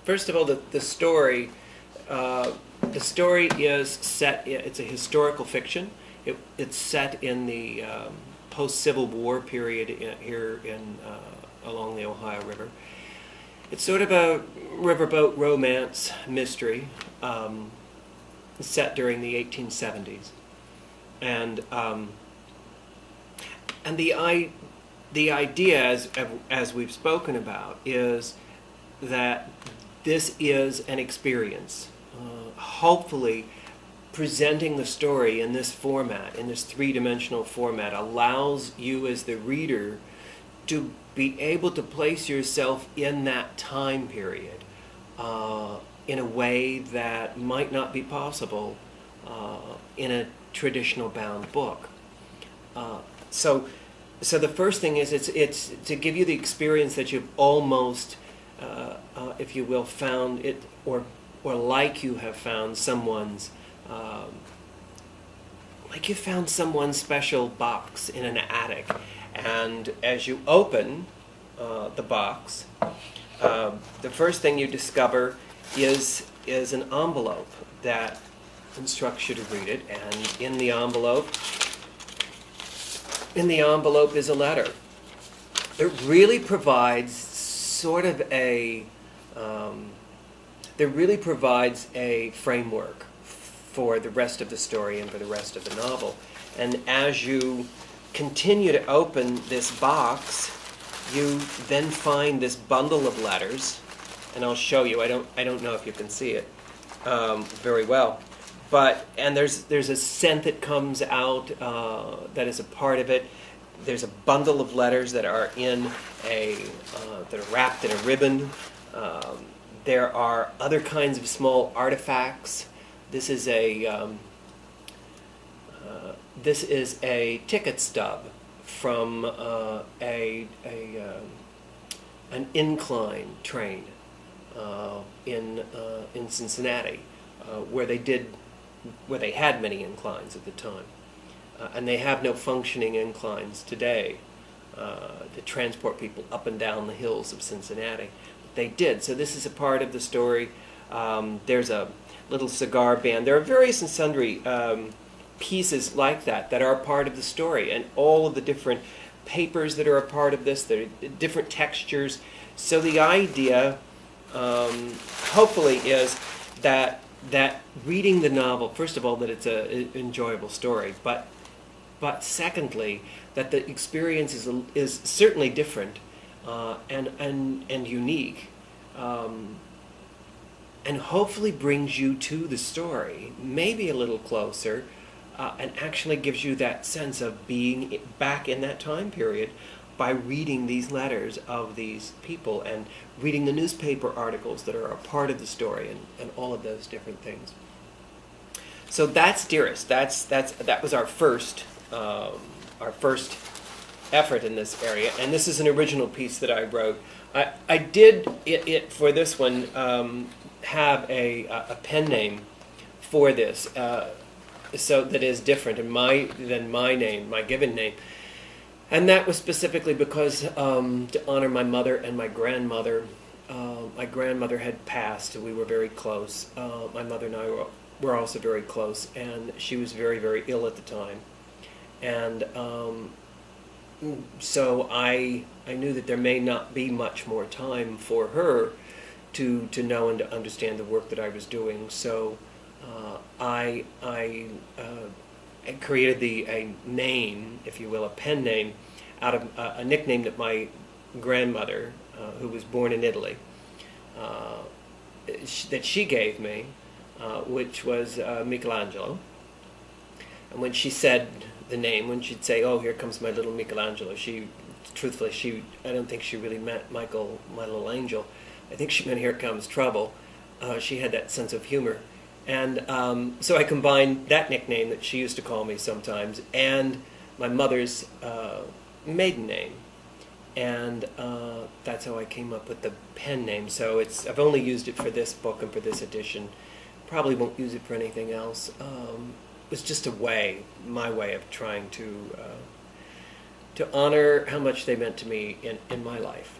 first of all, the story. The story is set. It's a historical fiction. It's set in the post-Civil War period here in along the Ohio River. It's sort of a riverboat romance mystery set during the 1870s, and the idea, as we've spoken about, is that this is an experience. Hopefully, presenting the story in this format, in this three-dimensional format, allows you as the reader to be able to place yourself in that time period in a way that might not be possible in a traditional bound book. So the first thing is it's to give you the experience that you've almost, if you will, found it, or like you have found someone's, like you found someone's special box in an attic, and as you open the box, the first thing you discover is an envelope that instructs you to read it, and in the envelope is a letter. It really provides sort of a framework for the rest of the story and for the rest of the novel. And as you continue to open this box, you then find this bundle of letters, and I'll show you. I don't know if you can see it very well, and there's a scent that comes out that is a part of it. There's a bundle of letters that are that are wrapped in a ribbon. There are other kinds of small artifacts. This is a ticket stub from an incline train in Cincinnati, where they had many inclines at the time, and they have no functioning inclines today to transport people up and down the hills of Cincinnati. They did. So this is a part of the story. There's a little cigar band. There are various and sundry pieces like that are a part of the story, and all of the different papers that are a part of this, the different textures. So the idea, hopefully, is that reading the novel, first of all, that it's an enjoyable story, but secondly, that the experience is certainly different and unique, and hopefully brings you to the story, maybe a little closer, and actually gives you that sense of being back in that time period by reading these letters of these people and reading the newspaper articles that are a part of the story, and all of those different things. So that's Dearest. That was our first effort in this area, and this is an original piece that I wrote. I did it for this one have a pen name for this, so that is different than my name, my given name, and that was specifically because to honor my mother and my grandmother. My grandmother had passed, and we were very close. My mother and I were also very close, and she was very, very ill at the time, and so I knew that there may not be much more time for her to know and to understand the work that I was doing. So I created a name, if you will, a pen name, out of a nickname that my grandmother, who was born in Italy, that she gave me, which was Michelangelo. And when she said the name, when she'd say, "Oh, here comes my little Michelangelo," truthfully, I don't think she really meant Michael, my little angel. I think she meant "Here comes trouble." She had that sense of humor. And so I combined that nickname that she used to call me sometimes and my mother's maiden name. And that's how I came up with the pen name. So I've only used it for this book and for this edition. Probably won't use it for anything else. It was just my way of trying to honor how much they meant to me in my life.